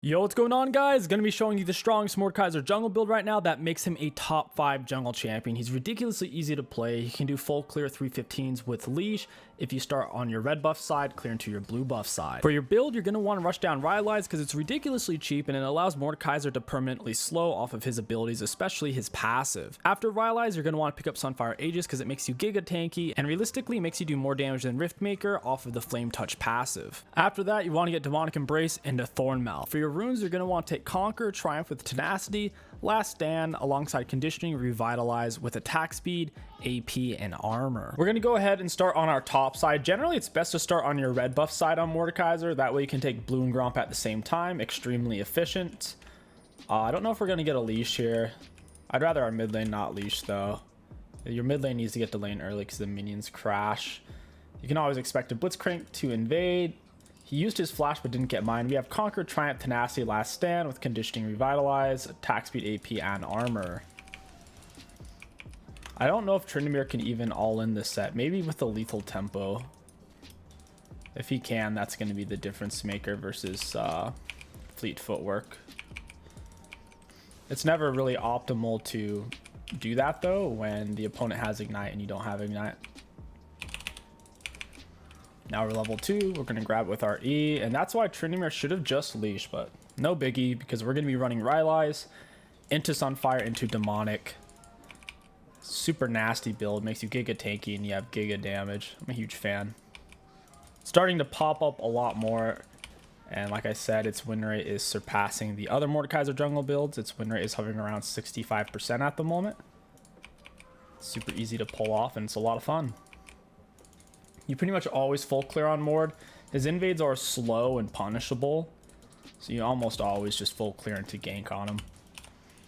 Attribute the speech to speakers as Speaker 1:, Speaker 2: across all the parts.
Speaker 1: Yo, what's going on, guys? Gonna be showing you the strongest Mordekaiser jungle build right now that makes him a top 5 jungle champion. He's ridiculously easy to play. He can do full clear 315s with leash if you start on your red buff side, clear into your blue buff side. For your build, you're gonna want to rush down Rylai's because it's ridiculously cheap and it allows Mordekaiser to permanently slow off of his abilities, especially his passive. After Rylai's, you're gonna want to pick up Sunfire Aegis because it makes you giga tanky and realistically makes you do more damage than Riftmaker off of the Flame Touch passive. After that, you want to get Demonic Embrace into Thornmouth. For your runes, you're going to want to take Conquer, Triumph with Tenacity, Last Stand alongside Conditioning, Revitalize with attack speed, AP, and armor. We're going to go ahead and start on our top side. Generally, it's best to start on your red buff side on Mordekaiser. That way you can take Blue and Gromp at the same time. Extremely efficient. I don't know if we're going to get a leash here. I'd rather our mid lane not leash though. Your mid lane needs to get the lane early because the minions crash. You can always expect a Blitzcrank to invade. He used his flash but didn't get mine. We have Conquer, Triumph, Tenacity, Last Stand with Conditioning, Revitalize, attack speed, AP, and armor. I don't know if Tryndamere can even all in this set. Maybe with the lethal tempo. If he can, that's going to be the difference maker versus fleet footwork. It's never really optimal to do that though when the opponent has Ignite and you don't have Ignite. Now we're level 2, we're going to grab it with our E, and that's why Tryndamere should have just leash, but no biggie, because we're going to be running Rylai's into Sunfire, into Demonic. Super nasty build, makes you giga tanky, and you have giga damage. I'm a huge fan. Starting to pop up a lot more, and like I said, its win rate is surpassing the other Mordekaiser jungle builds. Its win rate is hovering around 65% at the moment. Super easy to pull off, and it's a lot of fun. You pretty much always full clear on Mord. His invades are slow and punishable, so you almost always just full clear into gank on him.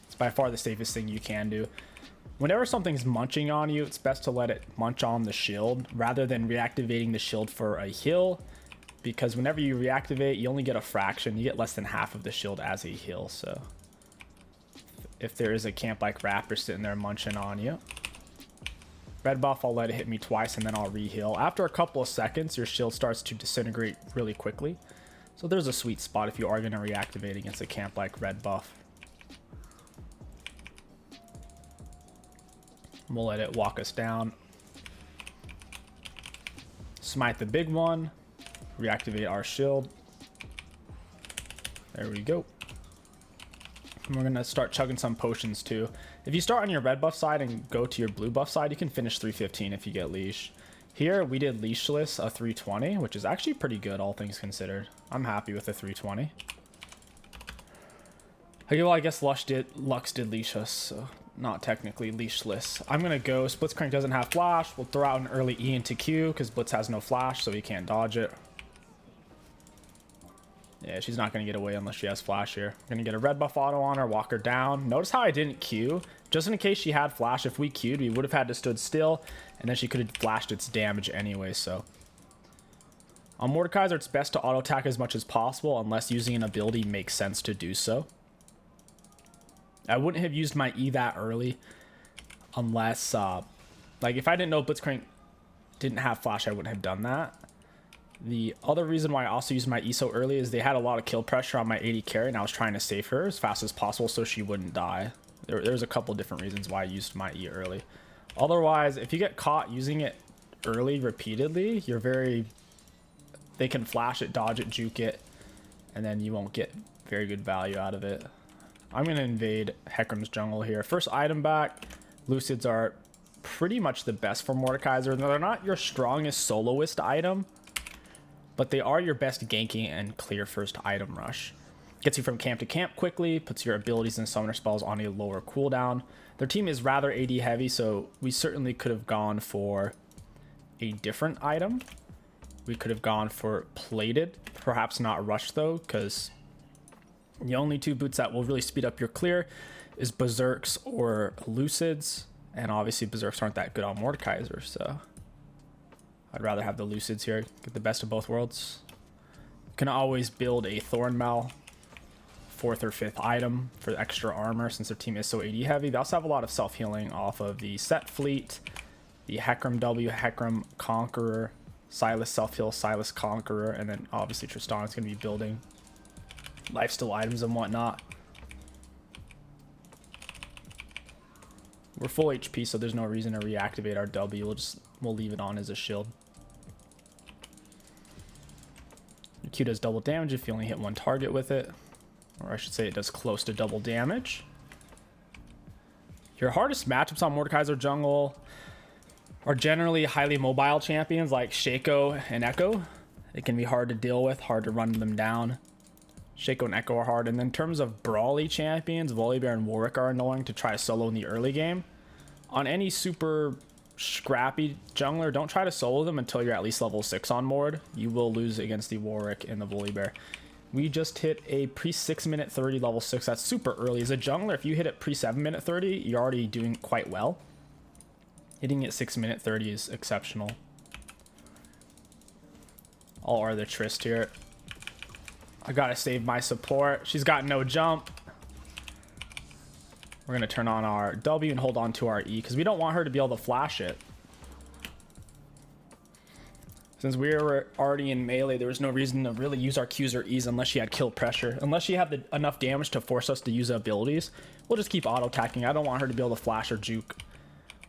Speaker 1: It's by far the safest thing you can do. Whenever something's munching on you, it's best to let it munch on the shield rather than reactivating the shield for a heal, because whenever you reactivate, you only get a fraction. You get less than half of the shield as a heal, so if there is a camp like Raptor sitting there munching on you, red buff, I'll let it hit me twice and then I'll re-heal. After a couple of seconds, your shield starts to disintegrate really quickly. So there's a sweet spot if you are going to reactivate against a camp like red buff. We'll let it walk us down. Smite the big one. Reactivate our shield. There we go. And we're going to start chugging some potions too. If you start on your red buff side and go to your blue buff side, you can finish 315 if you get leash. Here we did leashless a 320, which is actually pretty good all things considered. I'm happy with the 320. Okay, well I guess Lux did leash us, so not technically leashless. I'm going to go, Blitzcrank doesn't have flash. We'll throw out an early E into Q because Blitz has no flash, so he can't dodge it. Yeah, she's not going to get away unless she has flash here. We're going to get a red buff auto on her, walk her down. Notice how I didn't Q. Just in case she had flash, if we Q'd, we would have had to stood still, and then she could have flashed its damage anyway, so. On Mordekaiser, it's best to auto attack as much as possible unless using an ability makes sense to do so. I wouldn't have used my E that early unless, like if I didn't know Blitzcrank didn't have flash, I wouldn't have done that. The other reason why I also used my E so early is they had a lot of kill pressure on my AD carry, and I was trying to save her as fast as possible so she wouldn't die. There's a couple different reasons why I used my E early. Otherwise, if you get caught using it early repeatedly, they can flash it, dodge it, juke it, and then you won't get very good value out of it. I'm going to invade Hecarim's jungle here. First item back. Lucids are pretty much the best for Mordekaiser. They're not your strongest soloist item, but they are your best ganking and clear first item rush. Gets you from camp to camp quickly, puts your abilities and summoner spells on a lower cooldown. Their team is rather AD heavy, so we certainly could have gone for a different item. We could have gone for plated, perhaps not rush though, because the only two boots that will really speed up your clear is Berserks or Lucids, and obviously Berserks aren't that good on Mordekaiser, so I'd rather have the Lucids here, get the best of both worlds. You can always build a Thornmail 4th or 5th item for extra armor since their team is so AD heavy. They also have a lot of self-healing off of the Set Fleet, the Hecarim W, Hecarim Conqueror, Silas self-heal, Silas Conqueror, and then obviously Tristan is going to be building lifesteal items and whatnot. We're full HP, so there's no reason to reactivate our W. We'll leave it on as a shield. Your Q does double damage if you only hit one target with it. Or I should say it does close to double damage. Your hardest matchups on Mordekaiser jungle are generally highly mobile champions like Shaco and Echo. It can be hard to deal with, hard to run them down. Shaco and Echo are hard. And then in terms of brawly champions, Volibear and Warwick are annoying to try to solo in the early game. On any super scrappy jungler, don't try to solo them until you're at least level 6 on Mord. You will lose against the Warwick and the Volibear. We just hit a pre 6 minute 30 level 6. That's super early. As a jungler, if you hit it pre 7 minute 30, you're already doing quite well. Hitting it 6 minute 30 is exceptional. I'll R the Trist here. I gotta save my support. She's got no jump. We're gonna turn on our W and hold on to our E because we don't want her to be able to flash it. Since we were already in melee, there was no reason to really use our Qs or Es unless she had kill pressure. Unless she had enough damage to force us to use abilities, we'll just keep auto-attacking. I don't want her to be able to flash or juke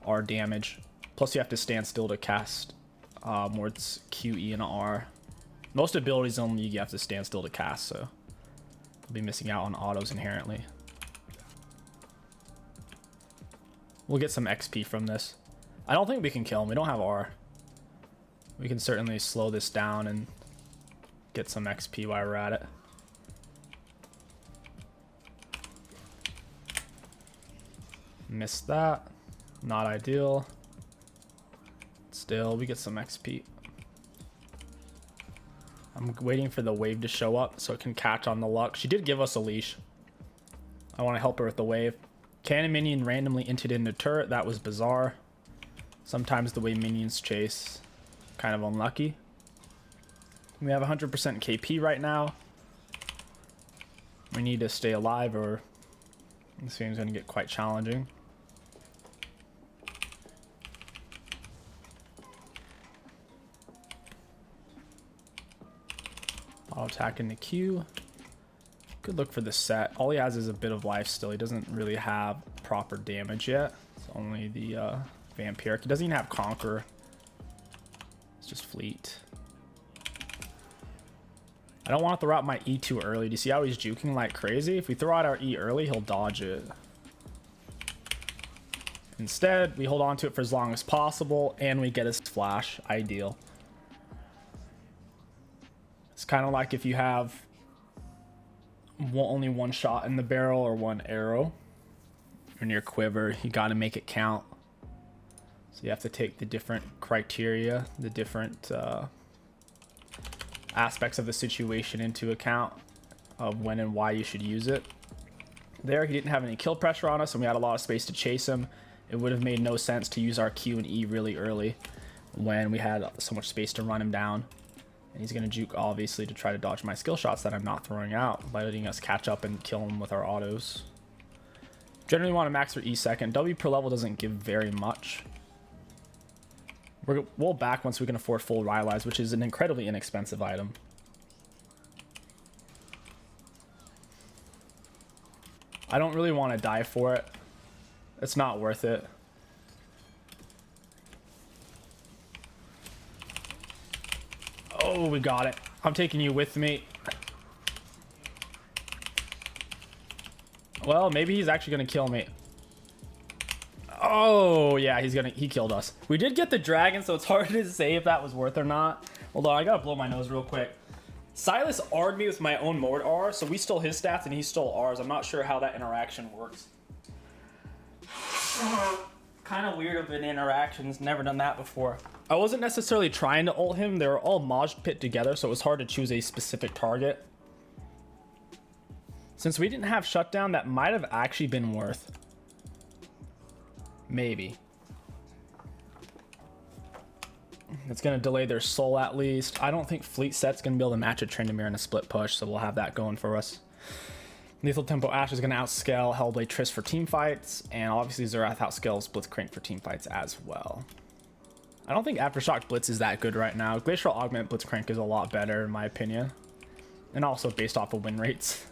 Speaker 1: our damage. Plus, you have to stand still to cast Mord's Q, E, and R. Most abilities only you have to stand still to cast, so you'll be missing out on autos inherently. We'll get some XP from this. I don't think we can kill him. We don't have R. We can certainly slow this down and get some XP while we're at it. Missed that. Not ideal. Still, we get some XP. I'm waiting for the wave to show up so it can catch on the luck. She did give us a leash. I want to help her with the wave. Cannon minion randomly inted into turret. That was bizarre. Sometimes the way minions chase, kind of unlucky. We have 100% KP right now. We need to stay alive or this game's going to get quite challenging. I'll attack in the Q. Could look for the set. All he has is a bit of life still. He doesn't really have proper damage yet. It's only the Vampiric. He doesn't even have Conqueror. It's just Fleet. I don't want to throw out my E too early. Do you see how he's juking like crazy? If we throw out our E early, he'll dodge it. Instead, we hold on to it for as long as possible, and we get his flash. Ideal. It's kind of like if you have only one shot in the barrel or one arrow in your quiver, you got to make it count. So you have to take the different criteria, the different aspects of the situation into account of when and why you should use it. There, he didn't have any kill pressure on us, and we had a lot of space to chase him. It would have made no sense to use our Q and E really early when we had so much space to run him down. And he's going to juke, obviously, to try to dodge my skill shots that I'm not throwing out by letting us catch up and kill him with our autos. Generally want to max for E second. W per level doesn't give very much. We'll back once we can afford full Rylai's, which is an incredibly inexpensive item. I don't really want to die for it. It's not worth it. Oh, we got it. I'm taking you with me. Well, maybe he's actually going to kill me. Oh, yeah, he killed us. We did get the dragon, so it's hard to say if that was worth or not. Hold on, I gotta blow my nose real quick. Silas R'd me with my own Mord R, so we stole his stats and he stole ours. I'm not sure how that interaction works. Kind of weird of an interaction. Never done that before. I wasn't necessarily trying to ult him. They were all mosh pit together, so it was hard to choose a specific target. Since we didn't have shutdown, that might have actually been worth. Maybe. It's going to delay their soul at least. I don't think Fleet Set's going to be able to match a Tryndamere in a split push, so we'll have that going for us. Lethal Tempo Ashe is going to outscale Hellblade Trist for team fights, and obviously Zerath outscales Blitzcrank for team fights as well. I don't think Aftershock Blitz is that good right now. Glacial Augment Blitzcrank is a lot better in my opinion, and also based off of win rates.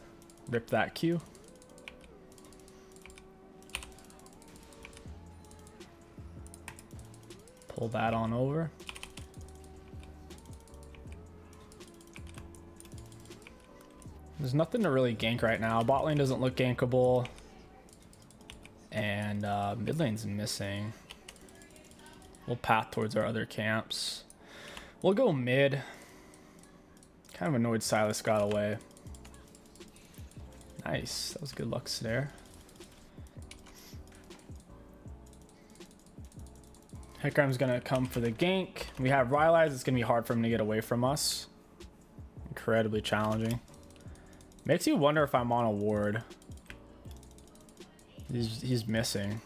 Speaker 1: Rip that Q. Pull that on over. There's nothing to really gank right now. Bot lane doesn't look gankable. And mid lane's missing. We'll path towards our other camps. We'll go mid. Kind of annoyed Silas got away. Nice. That was good luck there. Hecarim's going to come for the gank. We have Rylai's. It's going to be hard for him to get away from us. Incredibly challenging. Makes you wonder if I'm on a ward. He's missing.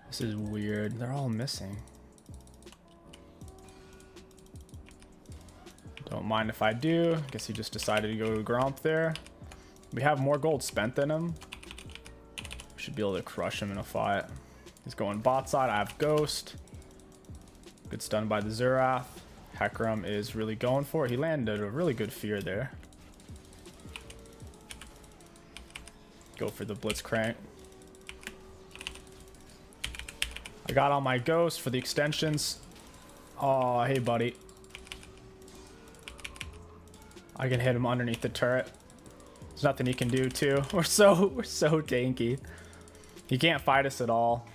Speaker 1: This is weird. They're all missing. Don't mind if I do. Guess he just decided to go to Gromp there. We have more gold spent than him. We should be able to crush him in a fight. He's going bot side. I have Ghost. Good stun by the Zerath. Hecarim is really going for it. He landed a really good fear there. Go for the Blitzcrank. I got on my Ghost for the extensions. Oh, hey, buddy. I can hit him underneath the turret. There's nothing he can do, too. We're so tanky. He can't fight us at all.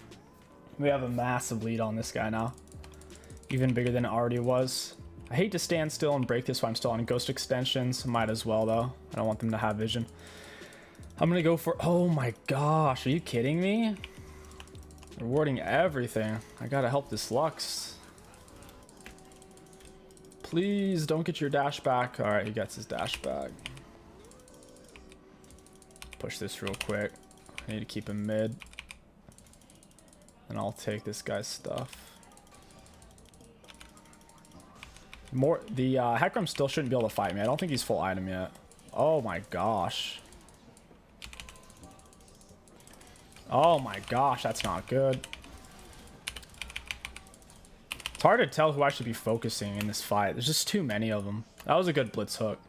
Speaker 1: We have a massive lead on this guy now. Even bigger than it already was. I hate to stand still and break this while I'm still on Ghost extensions. Might as well, though. I don't want them to have vision. I'm going to go for... Oh, my gosh. Are you kidding me? Rewarding everything. I got to help this Lux. Please don't get your dash back. All right, he gets his dash back. Push this real quick. I need to keep him mid. And I'll take this guy's stuff. The Hecarim still shouldn't be able to fight me. I don't think he's full item yet. Oh my gosh. Oh my gosh, that's not good. It's hard to tell who I should be focusing in this fight. There's just too many of them. That was a good blitz hook.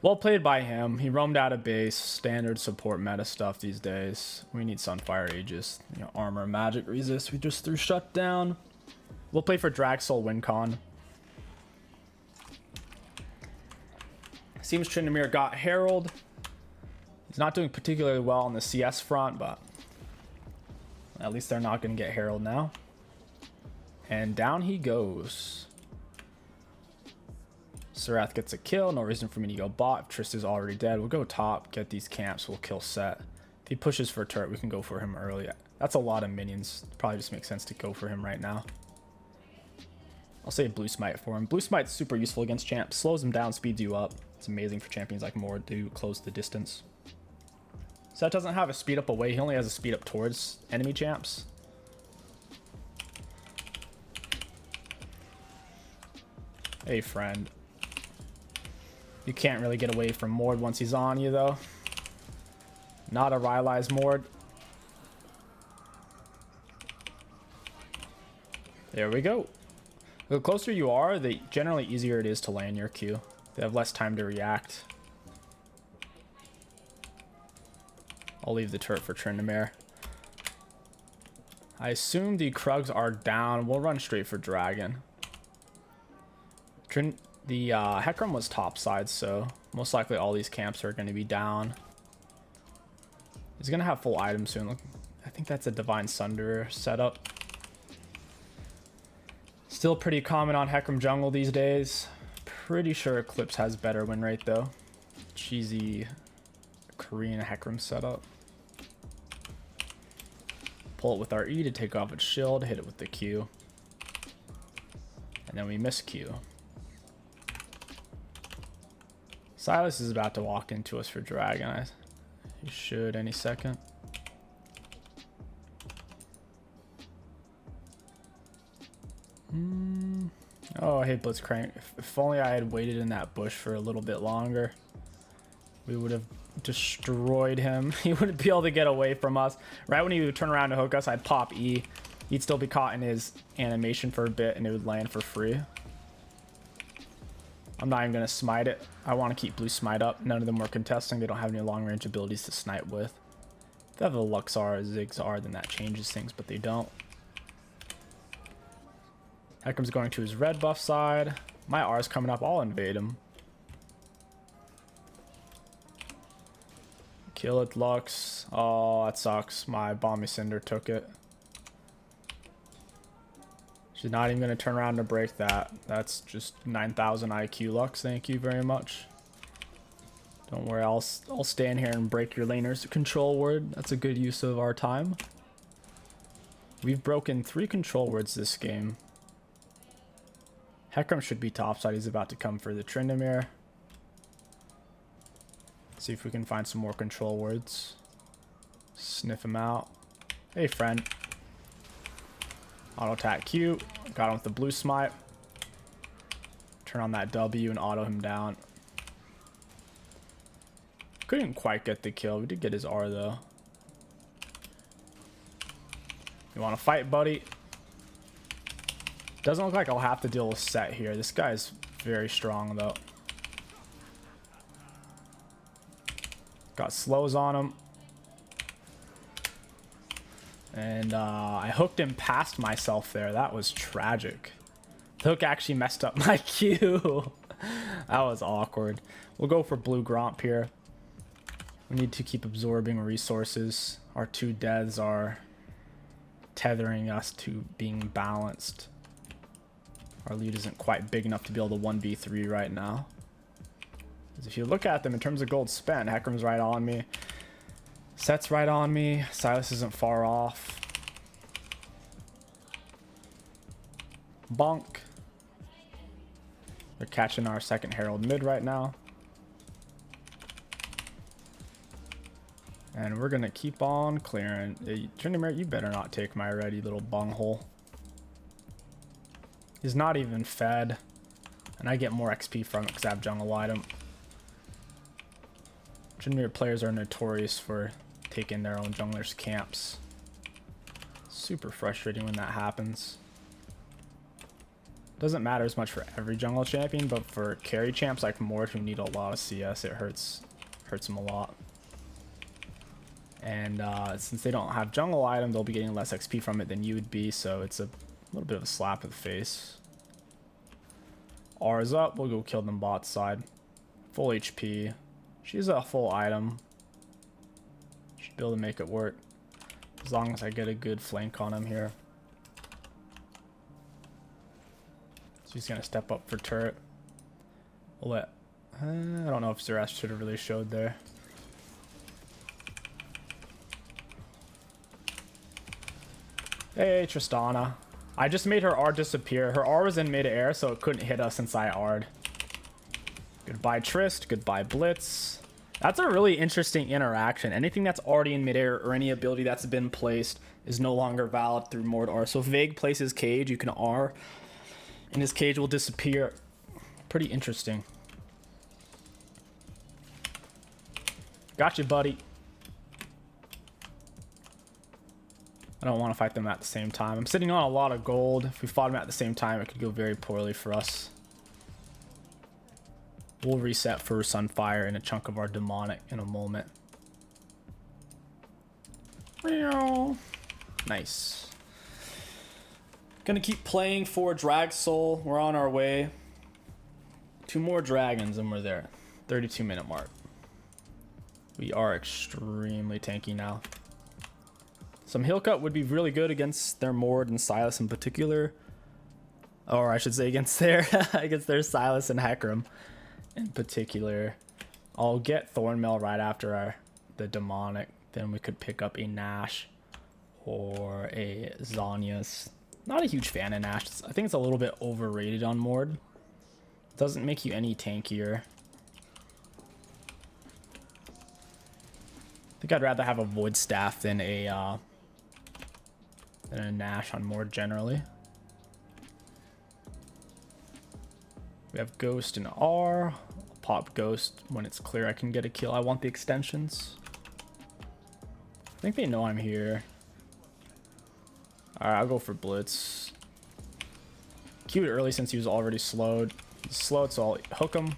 Speaker 1: Well played by him. He roamed out of base. Standard support meta stuff these days. We need Sunfire Aegis. You know, armor, magic resist. We just threw shut down. We'll play for Drag Soul WinCon. Seems Tryndamere got Herald. He's not doing particularly well on the CS front, but at least they're not going to get Herald now. And down he goes. Zerath gets a kill. No reason for me to go bot. If Trista's already dead, we'll go top, get these camps, we'll kill Set. If he pushes for a turret, we can go for him early. That's a lot of minions. Probably just makes sense to go for him right now. I'll say Blue Smite for him. Blue Smite's super useful against champs. Slows him down, speeds you up. It's amazing for champions like Mord to close the distance. Set doesn't have a speed up away. He only has a speed up towards enemy champs. Hey, friend. You can't really get away from Mord once he's on you, though. Not a Rylai's Mord. There we go. The closer you are, the generally easier it is to land your Q. They have less time to react. I'll leave the turret for Tryndamere. I assume the Krugs are down. We'll run straight for Dragon. The Hecarim was topside, so most likely all these camps are going to be down. He's going to have full items soon. Look, I think that's a Divine Sunder setup. Still pretty common on Hecarim jungle these days. Pretty sure Eclipse has better win rate, though. Cheesy Korean Hecarim setup. Pull it with our E to take off its shield, hit it with the Q. And then we miss Q. Silas is about to walk into us for Dragon. He should any second. Oh, I hate Blitzcrank. If only I had waited in that bush for a little bit longer, we would have destroyed him. He wouldn't be able to get away from us. Right when he would turn around to hook us, I'd pop E. He'd still be caught in his animation for a bit, and it would land for free. I'm not even going to smite it. I want to keep blue smite up. None of them were contesting. They don't have any long-range abilities to snipe with. If they have a Luxar or Zigzar, then that changes things, but they don't. Heckram's going to his red buff side. My R's coming up. I'll invade him. Kill it, Lux. Oh, that sucks. My Bomby Cinder took it. She's not even going to turn around to break that. That's just 9,000 IQ, Lux. Thank you very much. Don't worry, I'll stand here and break your laner's control word. That's a good use of our time. We've broken 3 control words this game. Heckram should be topside. He's about to come for the Tryndamere. See if we can find some more control words. Sniff him out. Hey, friend. Auto attack Q. Got him with the blue smite. Turn on that W and auto him down. Couldn't quite get the kill. We did get his R though. You want to fight, buddy? Doesn't look like I'll have to deal with Set here. This guy's very strong though. Got slows on him. And I hooked him past myself there. That was tragic. The hook actually messed up my Q. That was awkward. We'll go for blue Gromp here. We need to keep absorbing resources. Our 2 deaths are tethering us to being balanced. Our lead isn't quite big enough to be able to 1v3 right now. Because if you look at them in terms of gold spent, Heckram's right on me. Set's right on me. Silas isn't far off. Bonk. They're catching our second Herald mid right now. And we're going to keep on clearing. Hey, Tryndamere, you better not take my red, you little bunghole. He's not even fed. And I get more XP from it because I have jungle item. Tryndamere players are notorious for taking their own junglers' camps. Super frustrating when that happens. Doesn't matter as much for every jungle champion, but for carry champs like Mord who need a lot of CS, it hurts them a lot. And since they don't have jungle item, they'll be getting less XP from it than you would be, so it's a little bit of a slap in the face. R is up, we'll go kill them bot side. Full HP. She's a full item. Should be able to make it work. As long as I get a good flank on him here. She's gonna step up for turret. We'll let... I don't know if Zeresh should have really showed there. Hey, Tristana. I just made her R disappear. Her R was in mid-air, so it couldn't hit us since I R'd. Goodbye, Trist. Goodbye, Blitz. That's a really interesting interaction. Anything that's already in mid-air or any ability that's been placed is no longer valid through Mord R. So if Vague places Cage, you can R, and his Cage will disappear. Pretty interesting. Got you, buddy. I don't want to fight them at the same time. I'm sitting on a lot of gold. If we fought them at the same time, it could go very poorly for us. We'll reset for Sunfire and a chunk of our demonic in a moment. Nice. Gonna keep playing for Drag Soul. We're on our way. 2 more dragons and we're there. 32-minute mark. We are extremely tanky now. Some heal cut would be really good against their Mord and Silas in particular. Or I should say against their Silas and Heckram in particular. I'll get Thornmail right after the demonic. Then we could pick up a Nash or a Zhonya's. Not a huge fan of Nash. I think it's a little bit overrated on Mord. Doesn't make you any tankier. I think I'd rather have a Void Staff than a Nash on Mord generally. We have Ghost and R. I'll pop Ghost when it's clear I can get a kill. I want the extensions. I think they know I'm here. Alright, I'll go for Blitz. Queued early since he was already slowed. He's slow, so I'll hook him.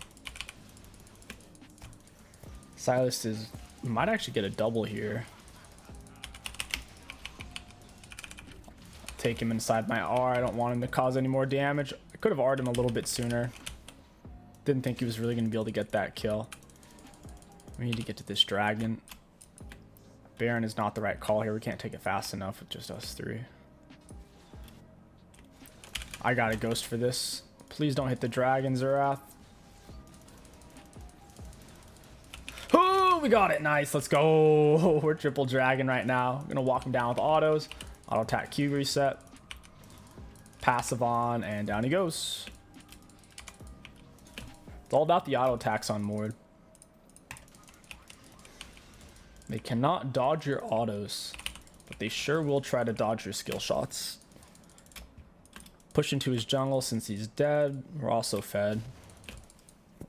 Speaker 1: Silas might actually get a double here. Take him inside my R. I don't want him to cause any more damage. I could have R'd him a little bit sooner. Didn't think he was really going to be able to get that kill. We need to get to this dragon. Baron is not the right call here. We can't take it fast enough with just us three. I got a ghost for this. Please don't hit the dragon, Zerath. Oh, we got it. Nice. Let's go. We're triple dragon right now. I'm going to walk him down with autos. Auto attack Q reset. Passive on, and down he goes. It's all about the auto attacks on Mord. They cannot dodge your autos, but they sure will try to dodge your skill shots. Push into his jungle since he's dead. We're also fed.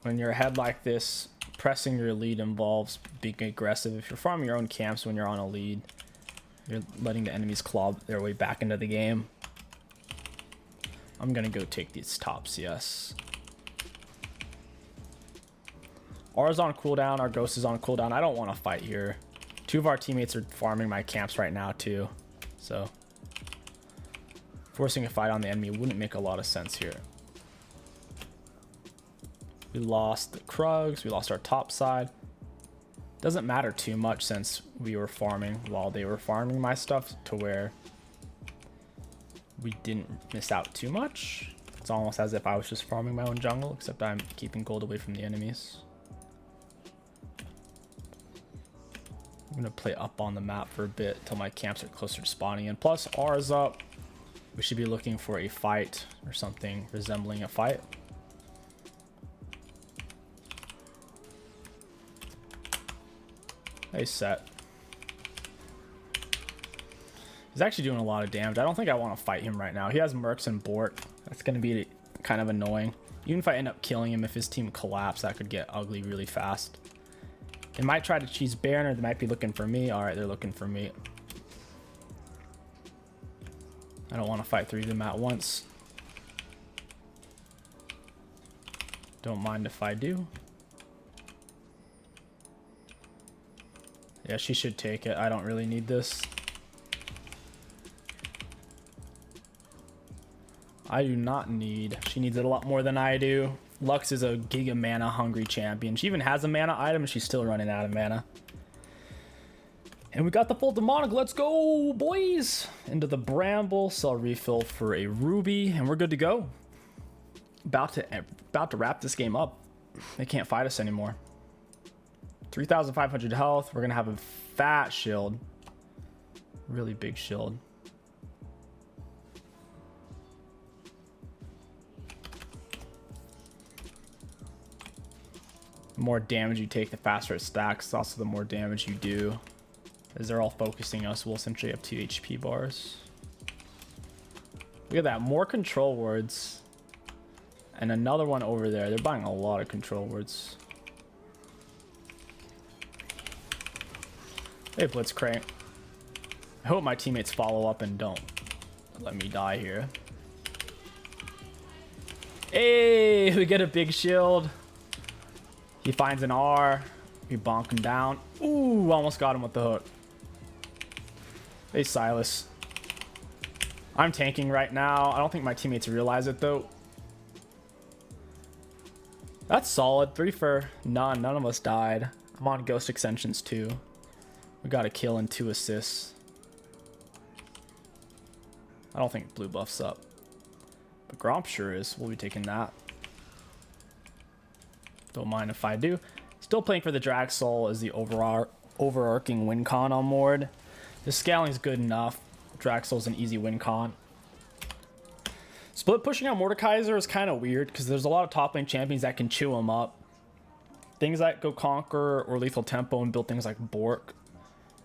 Speaker 1: When you're ahead like this, pressing your lead involves being aggressive. If you're farming your own camps when you're on a lead, you're letting the enemies claw their way back into the game. I'm gonna go take these tops, yes. R's on cooldown, our ghost is on cooldown. I don't want to fight here. Two of our teammates are farming my camps right now too, so forcing a fight on the enemy wouldn't make a lot of sense here. We lost the Krugs, we lost our top side. Doesn't matter too much since we were farming while they were farming my stuff, to where we didn't miss out too much. It's almost as if I was just farming my own jungle, except I'm keeping gold away from the enemies. I'm gonna play up on the map for a bit until my camps are closer to spawning in. Plus R is up. We should be looking for a fight or something resembling a fight. Nice set. He's actually doing a lot of damage. I don't think I want to fight him right now. He has Mercs and Bork. That's going to be kind of annoying. Even if I end up killing him, if his team collapse, that could get ugly really fast. They might try to cheese Baron, or they might be looking for me. Alright, they're looking for me. I don't want to fight three of them at once. Don't mind if I do. Yeah, she should take it. I don't really need this. I do not need. She needs it a lot more than I do. Lux is a giga mana hungry champion. She even has a mana item and she's still running out of mana. And we got the full demonic. Let's go, boys. Into the bramble. Sell refill for a ruby. And we're good to go. About to wrap this game up. They can't fight us anymore. 3,500 health. We're going to have a fat shield. Really big shield. The more damage you take, the faster it stacks. Also, the more damage you do. As they're all focusing us, we'll essentially have 2 HP bars. Look at that. More control words. And another one over there. They're buying a lot of control words. Hey, Blitzcrank. I hope my teammates follow up and don't let me die here. Hey, we get a big shield. He finds an R. We bonk him down. Ooh, almost got him with the hook. Hey, Silas. I'm tanking right now. I don't think my teammates realize it, though. That's solid. 3 for none. None of us died. I'm on Ghost Extensions, too. We got a kill and 2 assists. I don't think blue buff's up. But Gromp sure is. We'll be taking that. Don't mind if I do. Still playing for the Drag Soul as the overarching win con on Mord. The scaling is good enough. Drag Soul's an easy win con. Split pushing on Mordekaiser is kind of weird because there's a lot of top lane champions that can chew him up. Things that go Conquer or Lethal Tempo and build things like Bork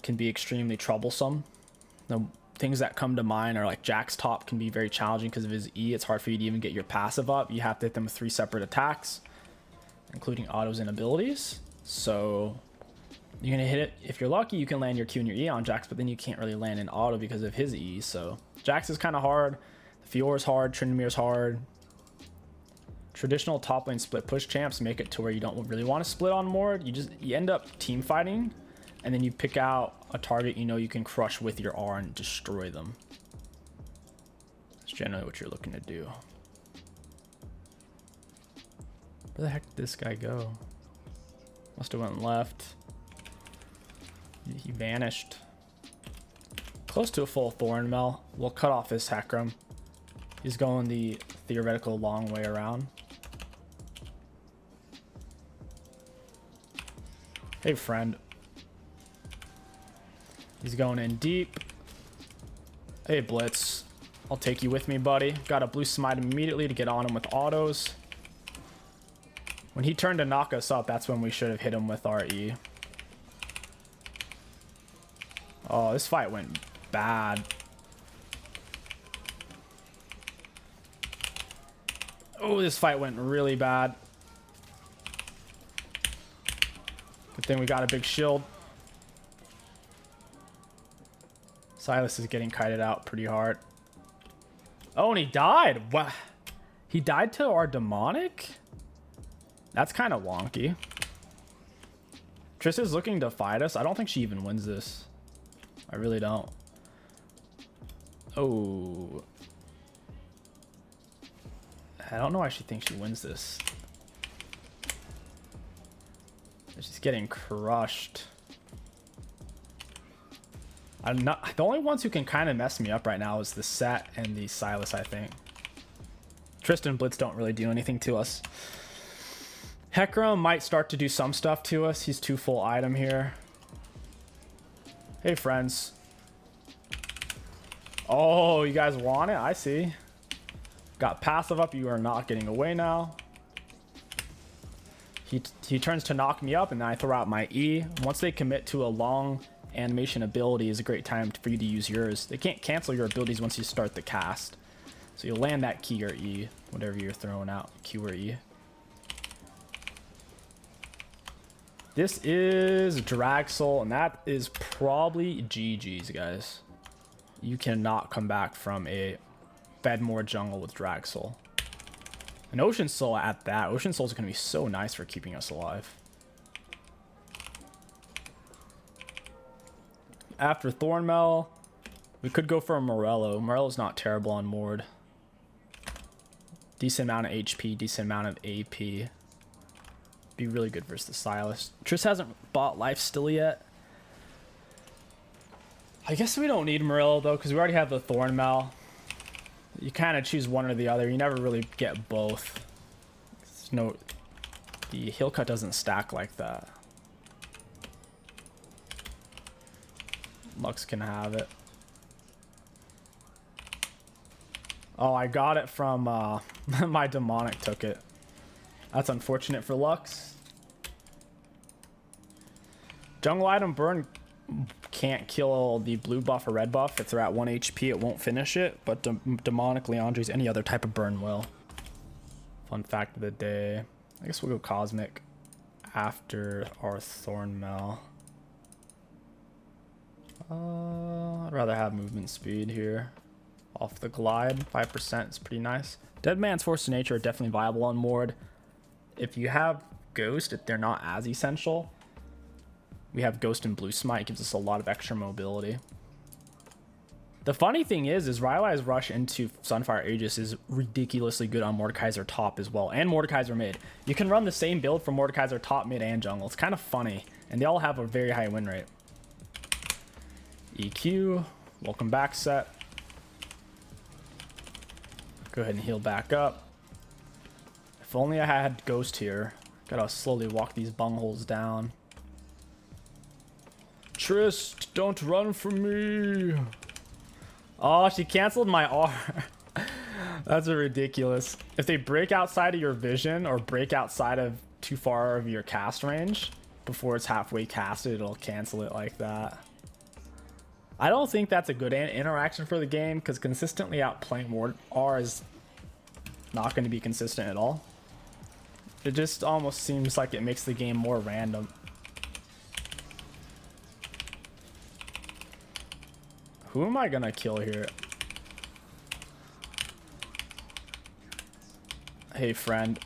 Speaker 1: can be extremely troublesome. The things that come to mind are like Jack's top can be very challenging because of his E. It's hard for you to even get your passive up. You have to hit them with 3 separate attacks, including autos and abilities. So you're gonna hit it. If you're lucky, you can land your Q and your E on Jax, but then you can't really land an auto because of his E. So Jax is kind of hard. The Fior's hard. Tryndamere hard. Traditional top lane split push champs make it to where you don't really want to split on Mord. You end up team fighting, and then you pick out a target you know you can crush with your R and destroy them. That's generally what you're looking to do. Where the heck did this guy go? Must have went left. He vanished. Close to a full Thornmail. We'll cut off his Hecarim. He's going the theoretical long way around. Hey, friend. He's going in deep. Hey, Blitz. I'll take you with me, buddy. Got a blue smite immediately to get on him with autos. When he turned to knock us up, that's when we should have hit him with our E. Oh, this fight went bad. Oh, this fight went really bad. Good thing we got a big shield. Silas is getting kited out pretty hard. Oh, and he died. What? He died to our demonic? That's kind of wonky. Triss is looking to fight us. I don't think she even wins this. I really don't. Oh. I don't know why she thinks she wins this. She's getting crushed. I'm not. The only ones who can kind of mess me up right now is the Set and the Silas, I think. Tristan and Blitz don't really do anything to us. Hecarim might start to do some stuff to us. He's 2 full item here. Hey, friends. Oh, you guys want it? I see. Got passive up. You are not getting away now. He turns to knock me up, and then I throw out my E. Once they commit to a long animation ability, is a great time for you to use yours. They can't cancel your abilities once you start the cast. So you'll land that Q or E, whatever you're throwing out, Q or E. This is Drag Soul, and that is probably GG's, guys. You cannot come back from a Fedmore jungle with Drag Soul. An Ocean Soul at that. Ocean Soul is going to be so nice for keeping us alive. After Thornmail, we could go for a Morello. Morello's not terrible on Mord. Decent amount of HP, decent amount of AP. Be really good versus the Silas. Triss hasn't bought Lifesteal yet. I guess we don't need Morello though, because we already have the Thornmail. You kind of choose one or the other. You never really get both. The heal cut doesn't stack like that. Lux can have it. Oh, I got it from my demonic took it. That's unfortunate for Lux. Jungle item burn can't kill the blue buff or red buff. If they're at 1 HP, it won't finish it, but demonic Leandre's any other type of burn will. Fun fact of the day. I guess we'll go cosmic after our Thornmail. I'd rather have movement speed here. Off the glide, 5% is pretty nice. Dead Man's Force of Nature are definitely viable on Mord. If you have Ghost, if they're not as essential, we have Ghost and Blue Smite. It gives us a lot of extra mobility. The funny thing is Rylai's rush into Sunfire Aegis is ridiculously good on Mordekaiser top as well, and Mordekaiser mid. You can run the same build for Mordekaiser top, mid, and jungle. It's kind of funny, and they all have a very high win rate. EQ, welcome back, Set. Go ahead and heal back up. If only I had Ghost here. Gotta slowly walk these bungholes down. Triss, don't run from me. Oh, she canceled my R. That's ridiculous. If they break outside of your vision or break outside of too far of your cast range before it's halfway casted, it'll cancel it like that. I don't think that's a good interaction for the game, because consistently outplaying Ward R is not going to be consistent at all. It just almost seems like it makes the game more random. Who am I going to kill here? Hey, friend.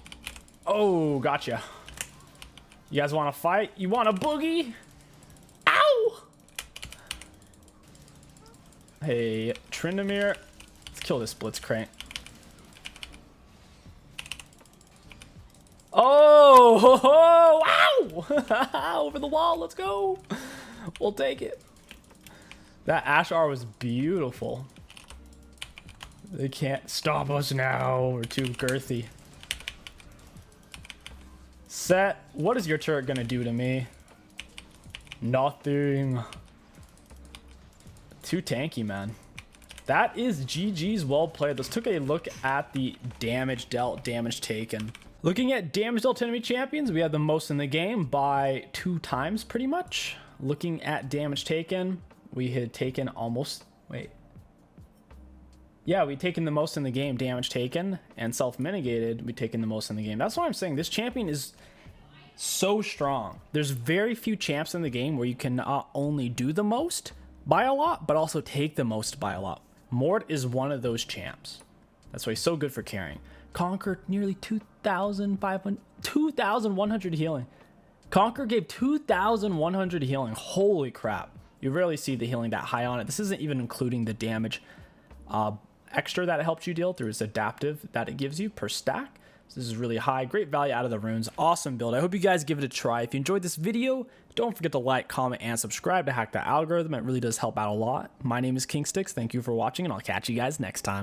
Speaker 1: Oh, gotcha. You guys want to fight? You want a boogie? Ow! Hey, Tryndamere. Let's kill this Blitzcrank. Oh, wow! Over the wall, let's go. We'll take it. That Ashar was beautiful. They can't stop us now. We're too girthy. Set. What is your turret gonna do to me? Nothing. Too tanky, man. That is GG's. Well played. Let's take a look at the damage dealt, damage taken. Looking at damage dealt to enemy champions, we have the most in the game by 2 times, pretty much. Looking at damage taken, we had taken almost... Wait. Yeah, we'd taken the most in the game, damage taken, and self-mitigated, we'd taken the most in the game. That's why I'm saying this champion is so strong. There's very few champs in the game where you can not only do the most by a lot, but also take the most by a lot. Mord is one of those champs. That's why he's so good for carrying. Conquer nearly 2,100 healing. Conquer gave 2,100 healing. Holy crap. You rarely see the healing that high on it. This isn't even including the damage extra that it helps you deal through its adaptive that it gives you per stack. So this is really high. Great value out of the runes. Awesome build. I hope you guys give it a try. If you enjoyed this video, don't forget to like, comment, and subscribe to hack that algorithm. It really does help out a lot. My name is Kingsticks. Thank you for watching, and I'll catch you guys next time.